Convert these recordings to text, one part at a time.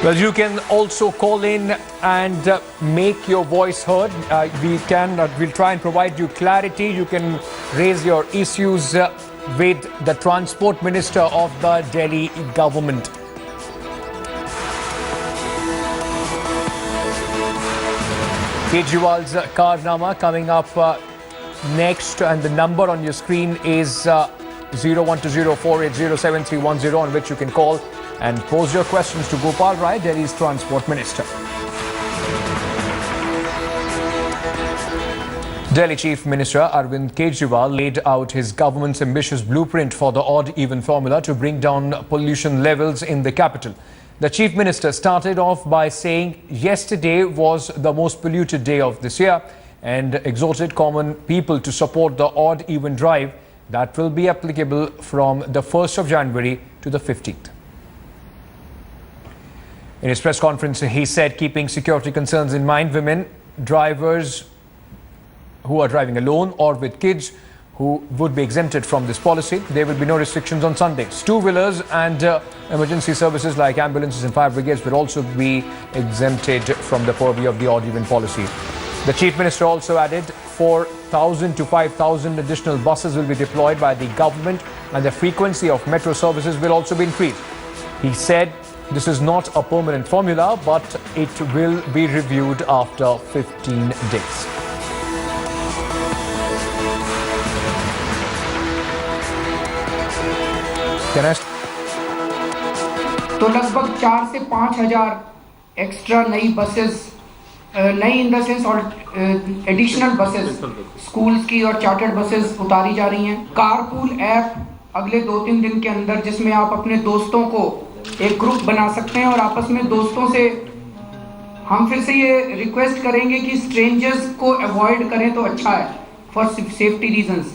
Well, you can also call in and make your voice heard. We'll try and provide you clarity. You can raise your issues with the Transport Minister of the Delhi government. Kejriwal's Karnama coming up next, and the number on your screen is 01204807310, on which you can call and pose your questions to Gopal Rai, Delhi's Transport Minister. Delhi Chief Minister Arvind Kejriwal laid out his government's ambitious blueprint for the odd-even formula to bring down pollution levels in the capital. The Chief Minister started off by saying yesterday was the most polluted day of this year and exhorted common people to support the odd-even drive that will be applicable from the 1st of January to the 15th. In his press conference, he said, keeping security concerns in mind, women drivers who are driving alone or with kids who would be exempted from this policy. There will be no restrictions on Sundays. Two-wheelers and emergency services like ambulances and fire brigades will also be exempted from the purview of the odd-even policy. The Chief Minister also added 4,000 to 5,000 additional buses will be deployed by the government, and the frequency of metro services will also be increased. He said this is not a permanent formula, but it will be reviewed after 15 days. तो लगभग 4 से 5,000 extra नई buses, नई in the sense और additional buses schools की और chartered buses उतारी जा रही हैं। कारपूल ऐप अगले 2-3 दिन के अंदर, जिसमें आप अपने दोस्तों को एक ग्रुप बना सकते हैं और आपस में दोस्तों से हम फिर से ये रिक्वेस्ट करेंगे कि स्ट्रेंजर्स को अवॉइड करें तो अच्छा है, फॉर सेफ्टी रीजंस।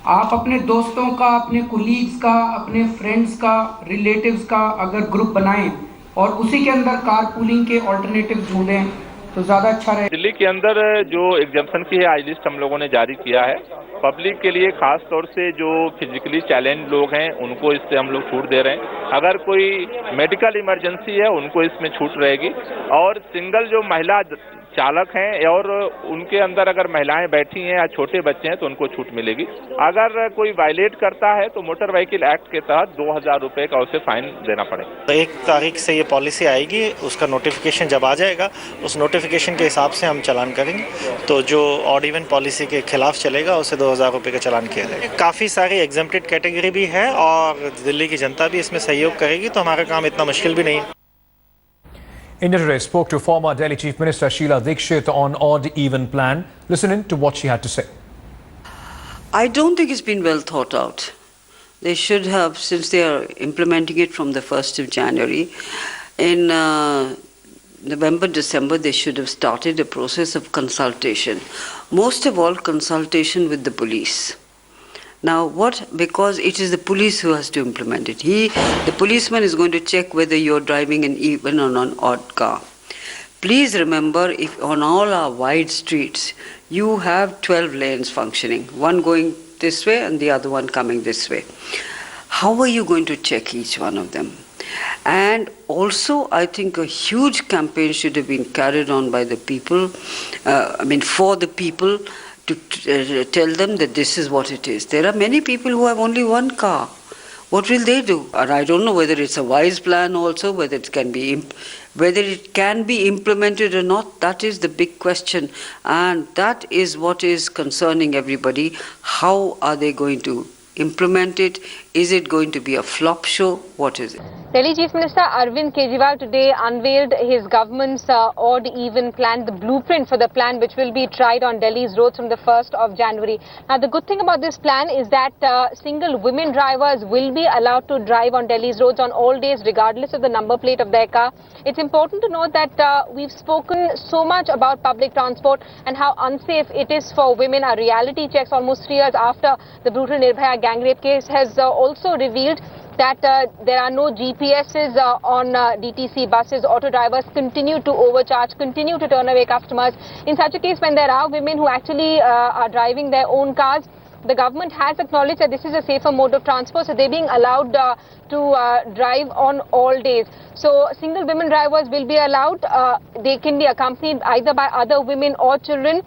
आप अपने दोस्तों का, अपने कोलीग्स का, अपने फ्रेंड्स का, रिलेटिव्स का अगर ग्रुप बनाएं और उसी के अंदर कार पूलिंग के ऑल्टरनेटिव ढूंढें तो ज़्यादा अच्छा रहे। दिल्ली के अंदर जो एग्जम्पशन की है आज लिस्ट हम लोगों ने जारी किया है। पब्लिक के लिए खास तौर से जो फिजिकली चैलेंज लोग हैं उनको इससे हम लोग छूट दे रहे हैं। अगर कोई मेडिकल इमरजेंसी है उनको इसमें छूट रहेगी, और सिंगल जो महिला चालक हैं और उनके अंदर अगर महिलाएं बैठी हैं या छोटे बच्चे हैं तो उनको छूट मिलेगी। अगर कोई वायलेट करता है तो मोटर व्हीकल एक्ट के तहत 2,000 रुपए का उसे फाइन देना पड़ेगा। 1 तारीख से ये पॉलिसी आएगी, उसका नोटिफिकेशन जब आ जाएगा उस नोटिफिकेशन के हिसाब से हम चालान करेंगे। तो जो ऑड इवन पॉलिसी के खिलाफ चलेगा उसे 2,000 रुपए का चालान किया जाएगा। काफ़ी सारी एग्जेम्प्टेड कैटेगरी भी है और दिल्ली की जनता भी इसमें सहयोग करेगी, तो हमारा काम इतना मुश्किल भी नहीं है। India Today spoke to former Delhi Chief Minister Sheila Dikshit on odd-even plan. Listen in to what she had to say. I don't think it's been well thought out. They should have, since they are implementing it from the 1st of January, in November, December, they should have started a process of consultation. Most of all, consultation with the police. Now what? Because it is the police who has to implement it. The policeman is going to check whether you're driving an even or an odd car. Please remember, if on all our wide streets, you have 12 lanes functioning, one going this way and the other one coming this way. How are you going to check each one of them? And also, I think a huge campaign should have been carried on by the people, for the people, to tell them that this is what it is. There are many people who have only one car. What will they do? And I don't know whether it's a wise plan also, whether it can be implemented or not. That is the big question, and that is what is concerning everybody. How are they going to implement it? Is it going to be a flop show? What is it? Delhi Chief Minister Arvind Kejriwal today unveiled his government's odd-even plan, the blueprint for the plan which will be tried on Delhi's roads from the 1st of January. Now, the good thing about this plan is that single women drivers will be allowed to drive on Delhi's roads on all days, regardless of the number plate of their car. It's important to note that we've spoken so much about public transport and how unsafe it is for women. Our reality checks almost 3 years after the brutal Nirbhaya gang rape case has also revealed that there are no GPSs on DTC buses. Auto drivers continue to overcharge, continue to turn away customers. In such a case, when there are women who actually are driving their own cars, the government has acknowledged that this is a safer mode of transport, so they're being allowed to drive on all days. So single women drivers will be allowed. They can be accompanied either by other women or children,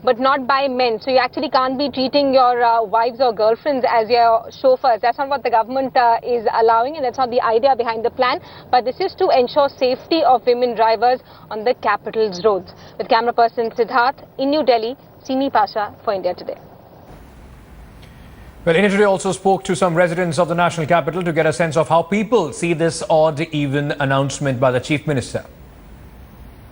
but not by men. So you actually can't be treating your wives or girlfriends as your chauffeurs. That's not what the government is allowing, and that's not the idea behind the plan. But this is to ensure safety of women drivers on the capital's roads. With camera person Siddharth in New Delhi, Sini Pasha for India Today. Well, India Today also spoke to some residents of the national capital to get a sense of how people see this odd-even announcement by the Chief Minister.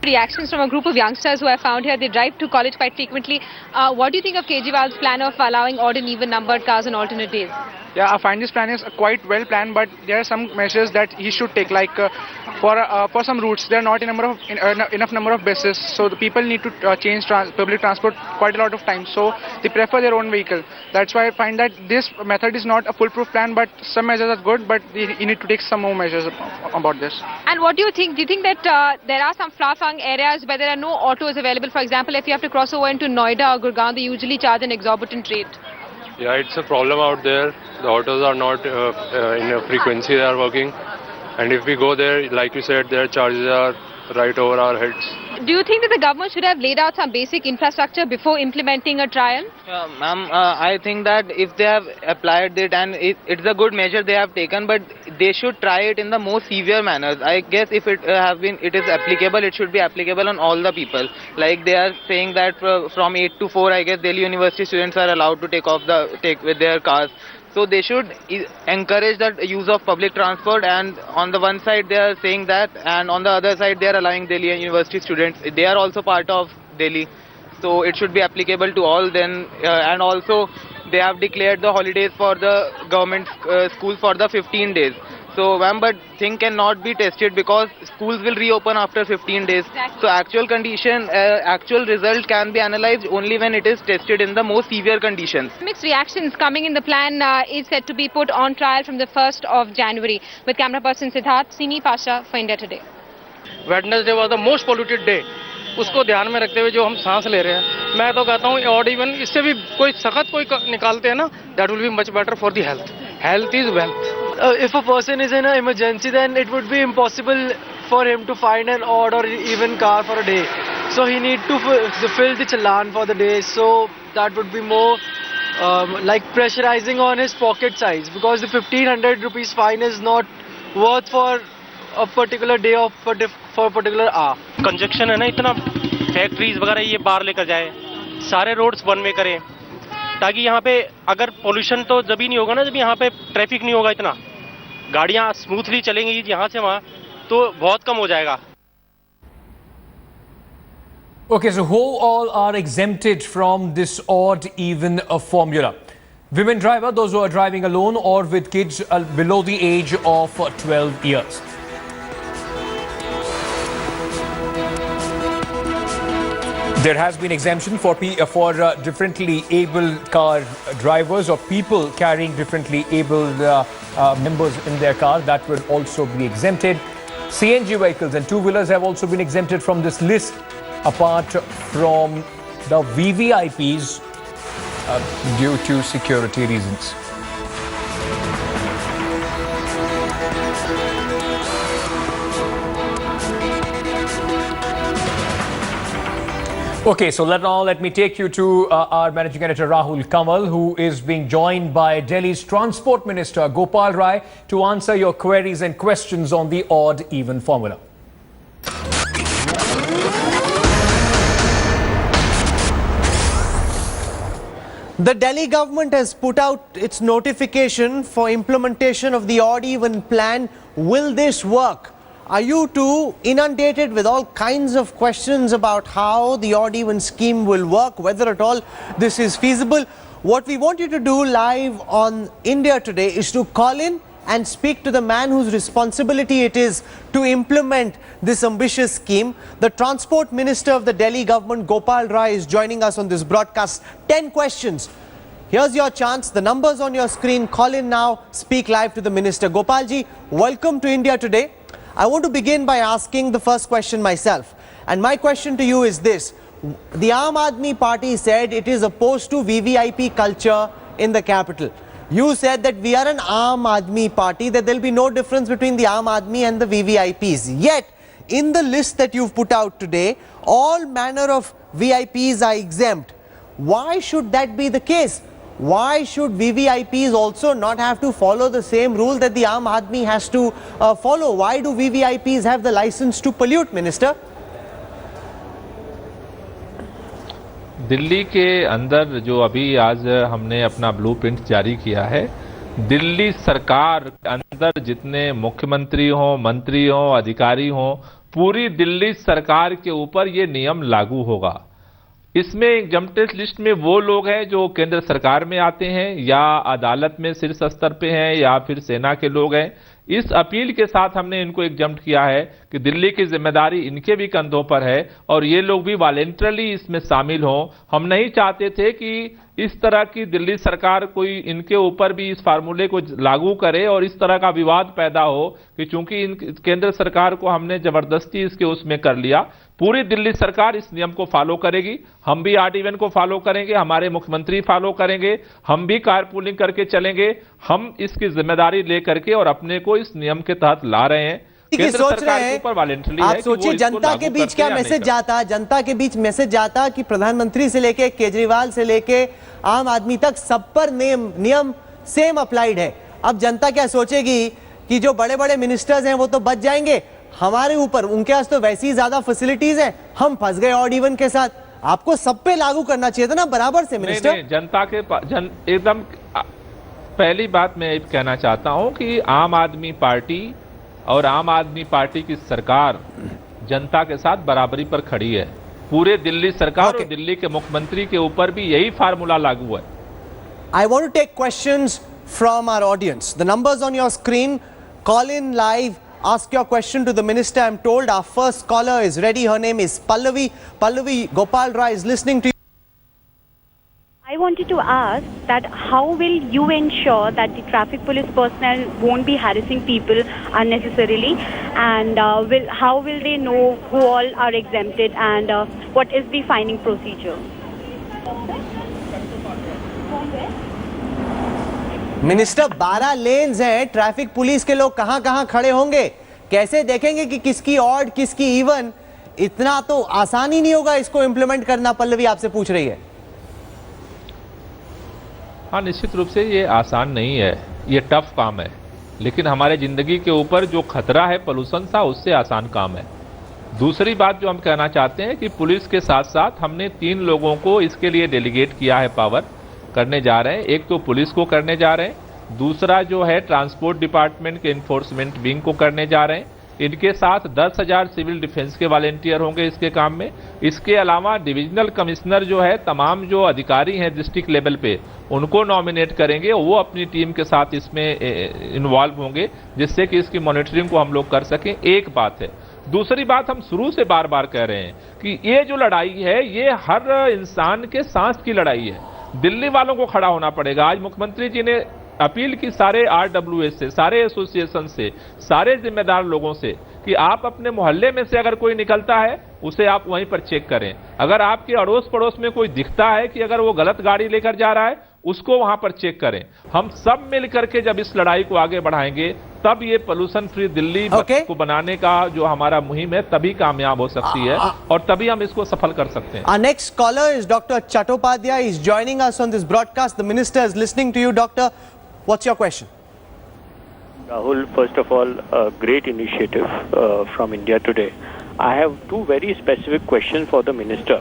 Reactions from a group of youngsters who I found here. They drive to college quite frequently. What do you think of Kejriwal's plan of allowing odd and even numbered cars on alternate days? Yeah, I find this plan is quite well planned, but there are some measures that he should take, like for some routes there are not enough number of buses, so the people need to change public transport quite a lot of times, so they prefer their own vehicle. That's why I find that this method is not a foolproof plan, but some measures are good, but you need to take some more measures about this. And what do you think? Do you think that there are some far-flung areas where there are no autos available? For example, if you have to cross over into Noida or Gurgaon, they usually charge an exorbitant rate. Yeah, it's a problem out there. The autos are not in a frequency they are working. And if we go there, like you said, their charges are right over our heads. Do you think that the government should have laid out some basic infrastructure before implementing a trial? Ma'am, I think that if they have applied it and it's a good measure they have taken, but they should try it in the most severe manners. I guess if it is applicable, it should be applicable on all the people. Like they are saying that from 8 to 4, I guess Delhi University students are allowed to take with their cars. So they should encourage the use of public transport, and on the one side they are saying that, and on the other side they are allowing Delhi University students. They are also part of Delhi, so it should be applicable to all then. And also they have declared the holidays for the government schools for the 15 days. So ma'am, but thing cannot be tested because schools will reopen after 15 days. Exactly. So actual result can be analyzed only when it is tested in the most severe conditions. Mixed reactions coming in. The plan is set to be put on trial from the 1st of January. With camera person Siddharth, Sini Pasha for India Today. Wednesday was the most polluted day. उसको ध्यान में रखते हुए जो हम सांस ले रहे हैं, मैं तो कहता हूँ ऑड इवन इससे भी कोई सख्त कोई निकालते हैं ना, that will be much better for the health. Health is wealth. If a person is in an emergency, then it would be impossible for him to find an odd or even car for a day. So he need to fill the challan for the day. So that would be more like pressurizing on his pocket size, because the 1500 rupees fine is not worth for a particular day or for a particular hour. Conjunction है ना इतना, factories वगैरह ये बाहर लेकर जाए, सारे roads one way करें, ताकि यहाँ पे अगर पोल्यूशन तो जब ही नहीं होगा ना जब यहाँ पे ट्रैफिक नहीं होगा, इतना गाड़ियाँ स्मूथली चलेंगी यहाँ से वहाँ, तो बहुत कम हो जाएगा. Okay, so who all are exempted from this odd-even formula? Women driver, those who are driving alone or with kids below the age of 12 years. There has been exemption for differently abled car drivers or people carrying differently abled members in their car. That will also be exempted. CNG vehicles and two-wheelers have also been exempted from this list, apart from the VVIPs due to security reasons. Okay, so let me take you to our managing editor Rahul Kamal, who is being joined by Delhi's Transport Minister Gopal Rai to answer your queries and questions on the odd-even formula. The Delhi government has put out its notification for implementation of the odd-even plan. Will this work? Are you too inundated with all kinds of questions about how the odd-even scheme will work, whether at all this is feasible? What we want you to do live on India Today is to call in and speak to the man whose responsibility it is to implement this ambitious scheme. The Transport Minister of the Delhi government, Gopal Rai, is joining us on this broadcast. 10 questions. Here's your chance. The numbers on your screen. Call in now. Speak live to the Minister. Gopalji, welcome to India Today. I want to begin by asking the first question myself. And my question to you is this. the Aam Aadmi Party said it is opposed to VVIP culture in the capital. You said that we are an Aam Aadmi Party, that there will be no difference between the Aam Aadmi and the VVIPs. Yet, in the list that you've put out today, all manner of VIPs are exempt. Why should that be the case? Why should VVIPs also not have to follow the same rule that the Aam Aadmi has to follow? Why do VVIPs have the license to pollute, Minister? Delhi के अंदर जो अभी आज हमने अपना blueprint जारी किया है, दिल्ली सरकार के अंदर जितने मुख्यमंत्री हों, मंत्री हों, अधिकारी हों, पूरी दिल्ली सरकार के ऊपर ये नियम लागू होगा। इसमें एग्जम्प्टेड लिस्ट में वो लोग हैं जो केंद्र सरकार में आते हैं या अदालत में शीर्ष स्तर पे हैं या फिर सेना के लोग हैं। इस अपील के साथ हमने इनको एग्जम्प्ट किया है कि दिल्ली की जिम्मेदारी इनके भी कंधों पर है और ये लोग भी वॉलेंटरली इसमें शामिल हों। हम नहीं चाहते थे कि इस तरह की दिल्ली सरकार कोई इनके ऊपर भी इस फार्मूले को लागू करे और इस तरह का विवाद पैदा हो कि चूंकि केंद्र सरकार को हमने जबरदस्ती इसके उसमें कर लिया। पूरी दिल्ली सरकार इस नियम को फॉलो करेगी, हम भी ऑड-इवन को फॉलो करेंगे, हमारे मुख्यमंत्री फॉलो करेंगे, हम भी कारपूलिंग करके चलेंगे। हम इसकी जिम्मेदारी लेकर के और अपने को इस नियम के तहत ला रहे हैं। केंद्र सरकार के ऊपर वॉलंटरी है। आप सोचिए जनता के बीच क्या मैसेज जाता, जनता के बीच मैसेज जाता कि प्रधानमंत्री से लेके केजरीवाल से लेके आम आदमी तक सब पर नियम सेम अप्लाइड है। अब जनता क्या सोचेगी कि जो बड़े बड़े मिनिस्टर्स हैं वो तो बच जाएंगे, हमारे ऊपर उनके पास तो वैसी ही ज्यादा फैसिलिटीज हैं, हम फंस गए ऑड इवन के साथ। आपको सब पे लागू करना चाहिए था ना बराबर से मिनिस्टर। नहीं, जनता के एकदम पहली बात मैं कहना चाहता हूं कि आम आदमी पार्टी और आम आदमी पार्टी की सरकार जनता के साथ बराबरी पर खड़ी है। पूरे दिल्ली सरकार और दिल्ली के मुख्यमंत्री के ऊपर भी यही फार्मूला लागू है। I want to take questions from our audience. The numbers on your screen. Call in live. Ask your question to the minister. I'm told our first caller is ready. Her name is Pallavi. Pallavi, Gopal Rai is listening to you. I wanted to ask that how will you ensure that the traffic police personnel won't be harassing people unnecessarily, and how will they know who all are exempted, and what is the fining procedure? Minister 12 lens हैं, traffic police के लोग कहां खड़े होंगे, कैसे देखेंगे कि किसकी ऑड किसकी इवन? इतना तो आसान ही नहीं होगा इसको इंप्लीमेंट करना। पल्लवी आपसे पूछ रही है। हाँ, निश्चित रूप से ये आसान नहीं है, ये टफ काम है, लेकिन हमारे जिंदगी के ऊपर जो खतरा है पोल्यूशन का, उससे आसान काम है। दूसरी बात जो हम कहना चाहते हैं कि पुलिस के साथ साथ हमने 3 लोगों को इसके लिए डेलीगेट किया है, पावर करने जा रहे हैं। एक तो पुलिस को करने जा रहे हैं, दूसरा जो है ट्रांसपोर्ट डिपार्टमेंट के इन्फोर्समेंट विंग को करने जा रहे हैं। इनके साथ 10,000 सिविल डिफेंस के वॉलेंटियर होंगे इसके काम में। इसके अलावा डिविजनल कमिश्नर जो है, तमाम जो अधिकारी हैं डिस्ट्रिक्ट लेवल पे, उनको नॉमिनेट करेंगे, वो अपनी टीम के साथ इसमें इन्वॉल्व होंगे, जिससे कि इसकी मॉनिटरिंग को हम लोग कर सकें। एक बात है। दूसरी बात, हम शुरू से बार बार कह रहे हैं कि ये जो लड़ाई है, ये हर इंसान के सांस की लड़ाई है। दिल्ली वालों को खड़ा होना पड़ेगा। आज मुख्यमंत्री जी ने अपील की सारे RWS से, सारे एसोसिएशन से, सारे जिम्मेदार लोगों से कि आप अपने मोहल्ले में से अगर कोई निकलता है उसे आप वहीं पर चेक करें। अगर आपके अड़ोस पड़ोस में कोई दिखता है कि अगर वो गलत गाड़ी लेकर जा रहा है, उसको वहां पर चेक करें। हम सब मिल करके जब इस लड़ाई को आगे बढ़ाएंगे, तब ये पोल्यूशन फ्री दिल्ली को बनाने का जो हमारा मुहिम है, तभी कामयाब हो सकती है और तभी हम इसको सफल कर सकते हैं। Our next caller is Dr. Chattopadhyay. He is joining us on this broadcast. The minister is listening to you, Doctor. What's your question? Rahul, first of all, a great initiative from India Today. I have 2 very specific questions for the minister.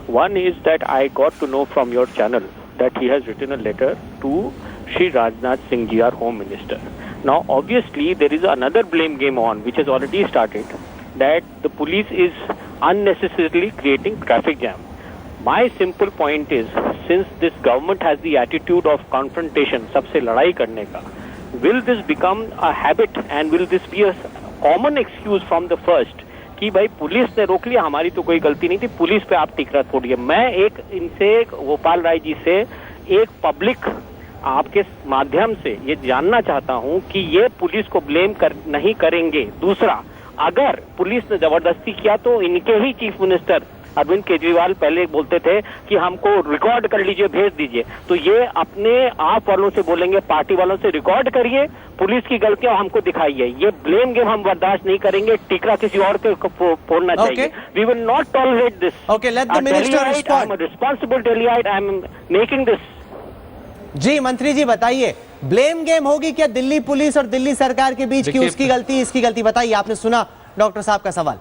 One is that I got to know from your channel that he has written a letter to Shri Rajnath Singh ji, our Home Minister. Now, obviously, there is another blame game on, which has already started, that the police is unnecessarily creating traffic jam. My simple point is, since this government has the attitude of confrontation, सबसे लड़ाई करने का, will this become a habit and will this be a common excuse from the first कि भाई police ने रोक लिया, हमारी तो कोई गलती नहीं थी, पुलिस पे आप टिकरा छोड़िए। मैं इनसे गोपाल राय जी से एक पब्लिक आपके माध्यम से ये जानना चाहता हूं कि ये पुलिस को ब्लेम नहीं करेंगे। दूसरा, अगर पुलिस ने जबरदस्ती किया तो इनके ही चीफ मिनिस्टर अरविंद केजरीवाल पहले बोलते थे कि हमको रिकॉर्ड कर लीजिए, भेज दीजिए, तो ये अपने आप वालों से बोलेंगे, पार्टी वालों से रिकॉर्ड करिए पुलिस की गलतियां हमको दिखाइए। ये ब्लेम गेम हम बर्दाश्त नहीं करेंगे, टीका किसी और के फोड़ना चाहिए। We will not tolerate this. Okay, let the minister respond. Responsible delight, I am making this. जी मंत्री जी बताइए, ब्लेम गेम होगी क्या दिल्ली पुलिस और दिल्ली सरकार के बीच की, उसकी गलती इसकी गलती? बताइए, आपने सुना डॉक्टर साहब का सवाल।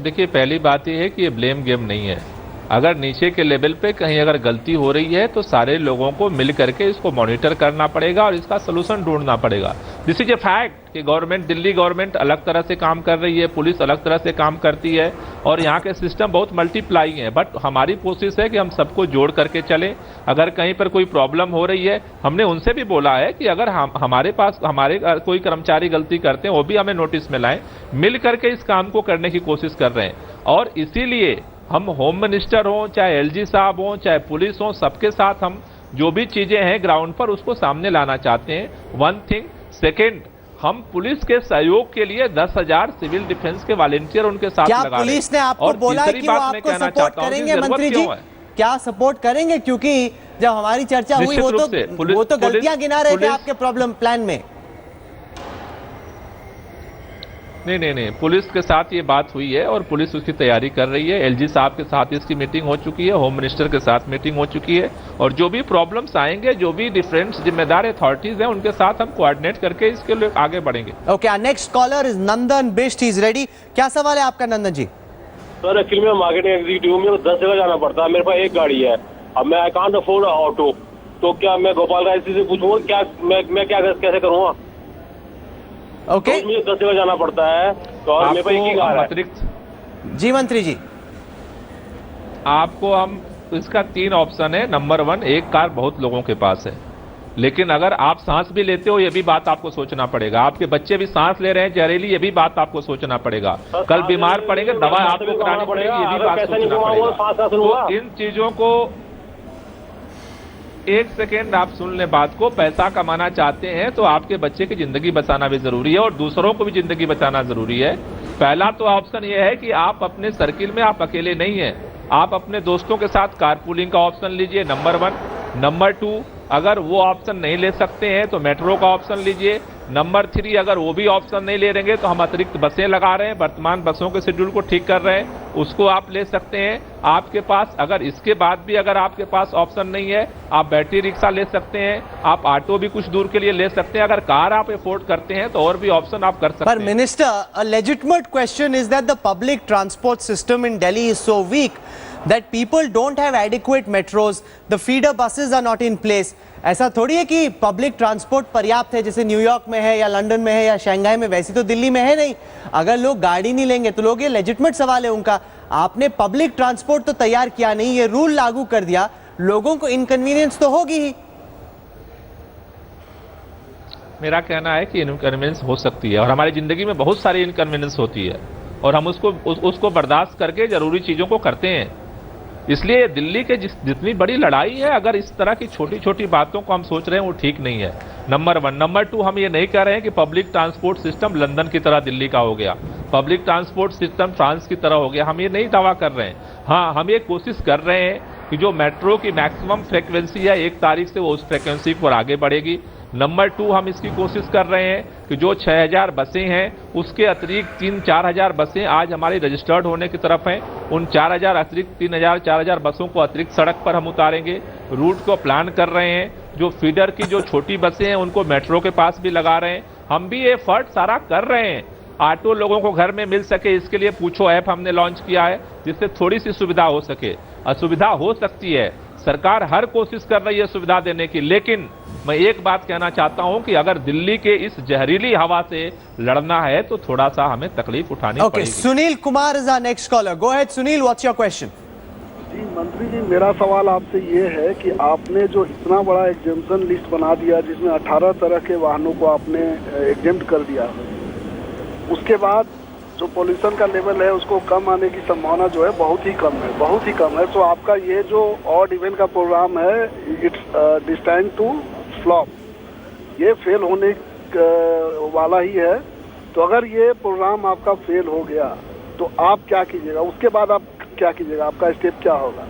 देखिए, पहली बात यह है कि ये ब्लेम गेम नहीं है। अगर नीचे के लेवल पे कहीं अगर गलती हो रही है तो सारे लोगों को मिल करके इसको मॉनिटर करना पड़ेगा और इसका सलूशन ढूंढना पड़ेगा। दिस इज ए फैक्ट कि गवर्नमेंट, दिल्ली गवर्नमेंट अलग तरह से काम कर रही है, पुलिस अलग तरह से काम करती है और यहाँ के सिस्टम बहुत मल्टीप्लाई है। बट हमारी कोशिश है कि हम सबको जोड़ करके चलें। अगर कहीं पर कोई प्रॉब्लम हो रही है, हमने उनसे भी बोला है कि अगर हमारे पास हमारे कोई कर्मचारी गलती करते हैं वो भी हमें नोटिस में लाएं, मिल करके इस काम को करने की कोशिश कर रहे हैं। और इसीलिए हम होम मिनिस्टर हों, चाहे एलजी साहब हों, चाहे पुलिस हों, सबके साथ हम जो भी चीजें हैं ग्राउंड पर उसको सामने लाना चाहते हैं। One thing. सेकेंड, हम पुलिस के सहयोग के लिए 10,000 सिविल डिफेंस के वॉलंटियर उनके साथ लगा रहे हैं। क्या पुलिस ने आपको बोला कि वो आपको सपोर्ट करेंगे? मंत्री जी क्या सपोर्ट करेंगे? क्योंकि जब हमारी चर्चा हुई वो तो गलतियां गिना रहे थे आपके प्रॉब्लम प्लान में। नहीं, पुलिस के साथ ये बात हुई है और पुलिस उसकी तैयारी कर रही है। एलजी साहब के साथ इसकी मीटिंग हो चुकी है, होम मिनिस्टर के साथ मीटिंग हो चुकी है और जो भी प्रॉब्लम्स आएंगे, जो भी डिफरेंट जिम्मेदार अथॉरिटीज हैं, उनके साथ हम कोऑर्डिनेट करके इसके लिए आगे बढ़ेंगे। Okay, next collar is Nandan Bisht, is ready. क्या सवाल है आपका नंदन जी? सर, एक्चुअली मैं मार्केटिंग एग्जीक्यूटिव हूँ, मेरे को 10 जगह जाना पड़ता है, मेरे पास एक गाड़ी है। अब मैं आई कांट अफोर्ड ऑटो, तो क्या मैं गोपाल राय से पूछूंगा क्या मैं क्या कैसे करूँगा? ओके, मुझे 10 जगह जाना पड़ता है और मेरे पास एक ही कार है। अतिरिक्त जी मंत्री जी, आपको हम इसका 3 ऑप्शन है। नंबर 1, एक कार बहुत लोगों के पास है, लेकिन अगर आप सांस भी लेते हो ये भी बात आपको सोचना पड़ेगा। आपके बच्चे भी सांस ले रहे हैं जहरीली, ये भी बात आपको सोचना पड़ेगा। कल बीमार पड़ेंगे, दवा आपको करानी पड़ेगी, ये भी बात सोचना पड़ेगा। तो इन चीजों को, एक सेकेंड आप सुन ले बात को। पैसा कमाना चाहते हैं तो आपके बच्चे की जिंदगी बचाना भी जरूरी है और दूसरों को भी जिंदगी बचाना जरूरी है। पहला तो ऑप्शन ये है कि आप अपने सर्किल में आप अकेले नहीं हैं, आप अपने दोस्तों के साथ कारपूलिंग का ऑप्शन लीजिए, नंबर 1। नंबर 2, अगर वो ऑप्शन नहीं ले सकते हैं तो मेट्रो का ऑप्शन लीजिए। नंबर 3, अगर वो भी ऑप्शन नहीं ले रहेंगे तो हम अतिरिक्त बसें लगा रहे हैं, वर्तमान बसों के शेड्यूल को ठीक कर रहे हैं, उसको आप ले सकते हैं। आपके पास अगर इसके बाद भी अगर आपके पास ऑप्शन नहीं है, आप बैटरी रिक्शा ले सकते हैं, आप ऑटो भी कुछ दूर के लिए ले सकते हैं। अगर कार आप अफोर्ड करते हैं तो और भी ऑप्शन आप कर सकते हैं। पर minister, a legitimate question is that the public transport system in Delhi is so weak that people don't have adequate metros, the feeder buses are not in place. ऐसा थोड़ी है कि पब्लिक ट्रांसपोर्ट पर्याप्त है, जैसे न्यूयॉर्क में है या लंदन में है या शंघाई में, वैसे तो दिल्ली में है नहीं। अगर लोग गाड़ी नहीं लेंगे तो लोग, ये लेजिटिमेट सवाल है उनका। आपने पब्लिक ट्रांसपोर्ट तो तैयार किया नहीं, ये रूल लागू कर दिया, लोगों को इनकन्वीनियंस तो होगी ही। मेरा कहना है कि इनकन्वीनियंस हो सकती है और हमारी जिंदगी में बहुत सारी इनकन्वीनियंस होती है और हम उसको बर्दाश्त करके जरूरी चीजों को करते हैं। इसलिए दिल्ली के जितनी बड़ी लड़ाई है, अगर इस तरह की छोटी छोटी बातों को हम सोच रहे हैं वो ठीक नहीं है, नंबर 1। नंबर 2, हम ये नहीं कह रहे हैं कि पब्लिक ट्रांसपोर्ट सिस्टम लंदन की तरह दिल्ली का हो गया, पब्लिक ट्रांसपोर्ट सिस्टम फ्रांस की तरह हो गया, हम ये नहीं दावा कर रहे हैं। हाँ, हम ये कोशिश कर रहे हैं कि जो मेट्रो की मैक्सिमम फ्रिक्वेंसी है 1 तारीख से वो उस फ्रिक्वेंसी पर आगे बढ़ेगी। नंबर 2, हम इसकी कोशिश कर रहे हैं कि जो 6,000 बसें हैं उसके अतिरिक्त 3-4 हज़ार बसें आज हमारी रजिस्टर्ड होने की तरफ हैं, उन 4,000 अतिरिक्त 3,000-4,000 बसों को अतिरिक्त सड़क पर हम उतारेंगे। रूट को प्लान कर रहे हैं, जो फीडर की जो छोटी बसें हैं उनको मेट्रो के पास भी लगा रहे हैं। हम भी ये एफर्ट सारा कर रहे हैं, ऑटो लोगों को घर में मिल सके इसके लिए पूछो ऐप हमने लॉन्च किया है, जिससे थोड़ी सी सुविधा हो सके। असुविधा हो सकती है, सरकार हर कोशिश कर रही है सुविधा देने की, लेकिन मैं एक बात कहना चाहता हूं कि अगर दिल्ली के इस जहरीली हवा से लड़ना है तो थोड़ा सा हमें तकलीफ उठानी पड़ेगी। Sunil Kumar is our next caller. Go ahead Sunil, what's your question? जी मंत्री जी, मेरा सवाल आपसे ये है कि आपने जो इतना बड़ा एग्जेम्पशन लिस्ट बना दिया जिसमें 18 तरह के वाहनों को आपने एग्जेम्प्ट कर दिया, उसके बाद जो पोल्यूशन का लेवल है उसको कम आने की संभावना जो है बहुत ही कम है। तो आपका ये जो ऑड इवन का प्रोग्राम है, इट्स डिस्टाइंड टू फ्लॉप, ये फेल होने वाला ही है। तो अगर ये प्रोग्राम आपका फेल हो गया तो आप क्या कीजिएगा, उसके बाद आप क्या कीजिएगा, आपका स्टेप क्या होगा?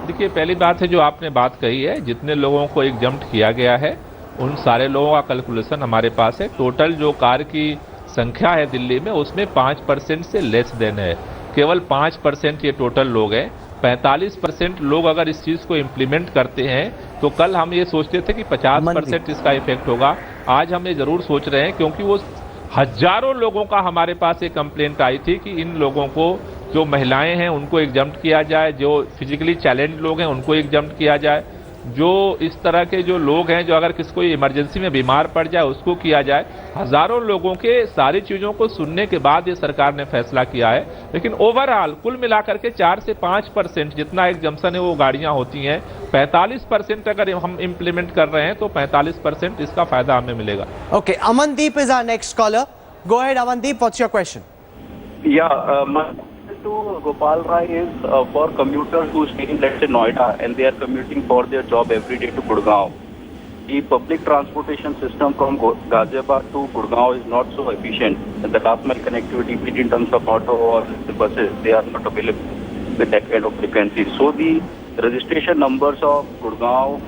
देखिए, पहली बात है जो आपने बात कही है, जितने लोगों को एग्जम्प्ट किया गया है उन सारे लोगों का कैलकुलेशन हमारे पास है। टोटल जो कार की संख्या है दिल्ली में उसमें 5% से लेस देन है, केवल 5% ये टोटल लोग हैं। 45% लोग अगर इस चीज को इम्प्लीमेंट करते हैं तो कल हम ये सोचते थे कि 50% इसका इफेक्ट होगा, आज हम ये जरूर सोच रहे हैं, क्योंकि वो हजारों लोगों का हमारे पास एक कंप्लेंट आई थी कि इन लोगों को, जो महिलाएं हैं उनको एग्जम्प्ट किया जाए, जो फिजिकली चैलेंज लोग हैं उनको एग्जम्प्ट किया जाए, जो इस तरह के जो लोग हैं जो अगर किसी कोई इमरजेंसी में बीमार पड़ जाए उसको किया जाए। हजारों लोगों के सारी चीजों को सुनने के बाद ये सरकार ने फैसला किया है। लेकिन ओवरऑल कुल मिलाकर के 4 से 5% जितना एग्जम्पशन है वो गाड़ियां होती हैं। 45% अगर हम इम्प्लीमेंट कर रहे हैं तो 45% इसका फायदा हमें मिलेगा। Okay, Amandeep is our next caller. Go ahead Amandeep, what's your question? To Gopal Rai is for commuters who stay in, let's say, Noida and they are commuting for their job every day to Gurgaon. The public transportation system from Ghaziabad to Gurgaon is not so efficient. And the last mile connectivity, be it in terms of auto or the buses, they are not available with that kind of frequency. So the registration numbers of Gurgaon,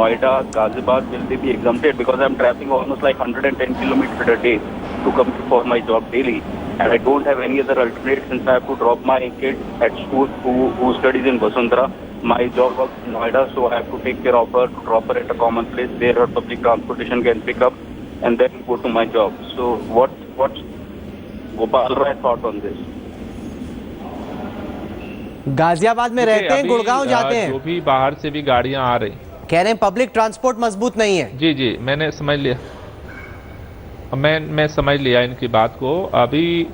Noida, Ghaziabad, will they be exempted? Because I'm traveling almost like 110 kilometers a day to come for my job daily. And I don't have any other alternate since I have to drop my kid at school who studies in Basundhara. My job was in Noida, so I have to take care of her, drop her at a common place where her public transportation can pick up and then go to my job. So what's Gopal Rai thought on this? Ghaziabad में रहते हैं, गुड़गांव जाते हैं, जो भी बाहर से भी गाड़ियां आ रही, कह रहे हैं पब्लिक ट्रांसपोर्ट मजबूत नहीं है। जी मैंने समझ लिया, मैं समझ लिया इनकी बात को। अभी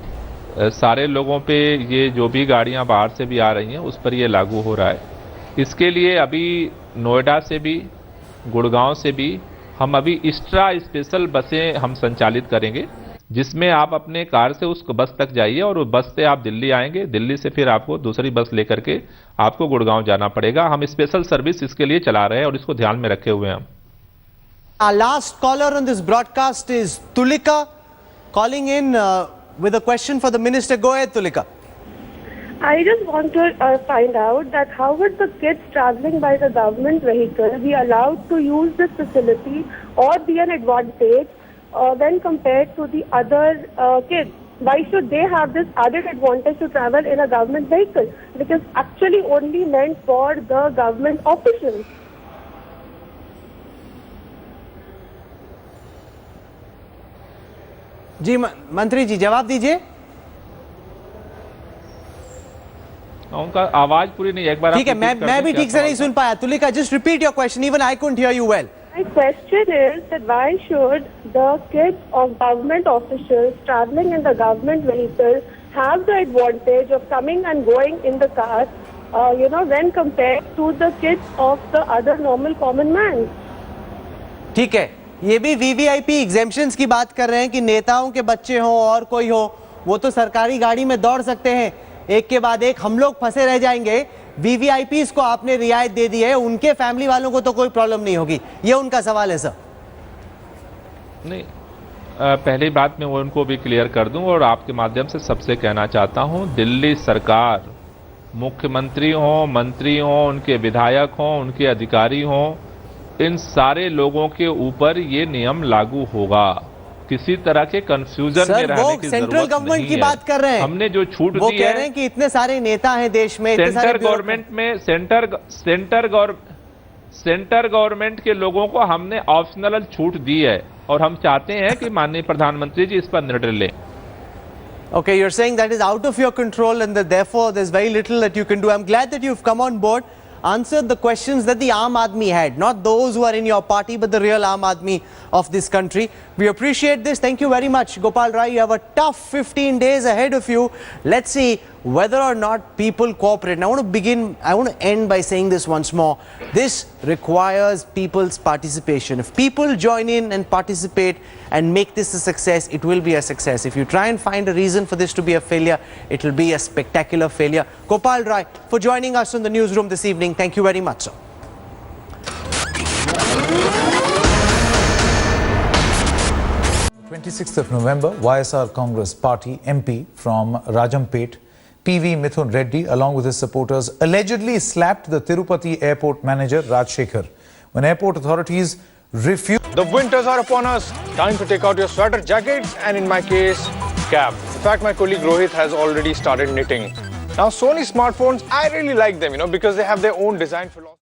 सारे लोगों पे ये जो भी गाड़ियां बाहर से भी आ रही हैं उस पर ये लागू हो रहा है। इसके लिए अभी नोएडा से भी, गुड़गांव से भी हम अभी एक्स्ट्रा स्पेशल बसें हम संचालित करेंगे, जिसमें आप अपने कार से उस बस तक जाइए और उस बस से आप दिल्ली आएंगे, दिल्ली से फिर आपको दूसरी बस लेकर के आपको गुड़गांव जाना पड़ेगा। हम स्पेशल सर्विस इसके लिए चला रहे हैं और इसको ध्यान में रखे हुए हैं हम। Our last caller on this broadcast is Tulika, calling in with a question for the minister. Go ahead, Tulika. I just want to find out that how would the kids traveling by the government vehicle be allowed to use this facility or be an advantage when compared to the other kids? Why should they have this added advantage to travel in a government vehicle? Because actually only meant for the government officials. जी मंत्री जी जवाब दीजिए। उनका आवाज पूरी नहीं, एक बार ठीक है, मैं भी ठीक से नहीं सुन पाया। Tulika, just repeat your question. Even I couldn't hear you well. My question is that why should the kids of government officials traveling in the government vehicle have the advantage of coming and going in the car, when compared to the kids of the other normal common man? ठीक है, ये भी VVIP exemptions की बात कर रहे हैं कि नेताओं के बच्चे हो और कोई हो वो तो सरकारी गाड़ी में दौड़ सकते हैं, एक के बाद एक हम लोग फंसे रह जाएंगे। वीवीआईपीस को आपने रियायत दे दी है, उनके फैमिली वालों को तो कोई प्रॉब्लम नहीं होगी, ये उनका सवाल है सर। नहीं, पहली बात मैं वो उनको भी क्लियर कर दूं और आपके माध्यम से सबसे कहना चाहता हूं, दिल्ली सरकार, मुख्यमंत्री हो, मंत्री हो, उनके विधायक हो, उनके अधिकारी हो, इन सारे लोगों के ऊपर ये नियम लागू होगा। किसी तरह के कंफ्यूजन में रहने की सेंट्रल गवर्नमेंट की बात कर रहे हैं, हमने जो छूट वो दी कह रहे हैं कि इतने सारे नेता हैं देश में, सेंटर गवर्नमेंट में सेंटर गवर्नमेंट के लोगों को हमने ऑप्शनल छूट दी है और हम चाहते हैं कि माननीय प्रधानमंत्री जी इस पर निर्णय लें। Okay, you're saying that is out of your control and that therefore there's very little that you can do. I'm glad that you've come on board, answered the questions that the Aam Aadmi had, not those who are in your party, but the real Aam Aadmi of this country. We appreciate this. Thank you very much, Gopal Rai. You have a tough 15 days ahead of you. Let's see whether or not people cooperate. Now, I want to end by saying this once more. This requires people's participation. If people join in and participate and make this a success, it will be a success. If you try and find a reason for this to be a failure, it will be a spectacular failure. Gopal Rai, for joining us on the newsroom this evening. Thank you very much, sir. 26th of November, YSR Congress Party MP from Rajampet, PV Mithun Reddy, along with his supporters, allegedly slapped the Tirupati airport manager Rajshekhar when airport authorities refused. The winters are upon us. Time to take out your sweater jackets and, in my case, cap. In fact, my colleague Rohit has already started knitting. Now, Sony smartphones, I really like them, because they have their own design philosophy.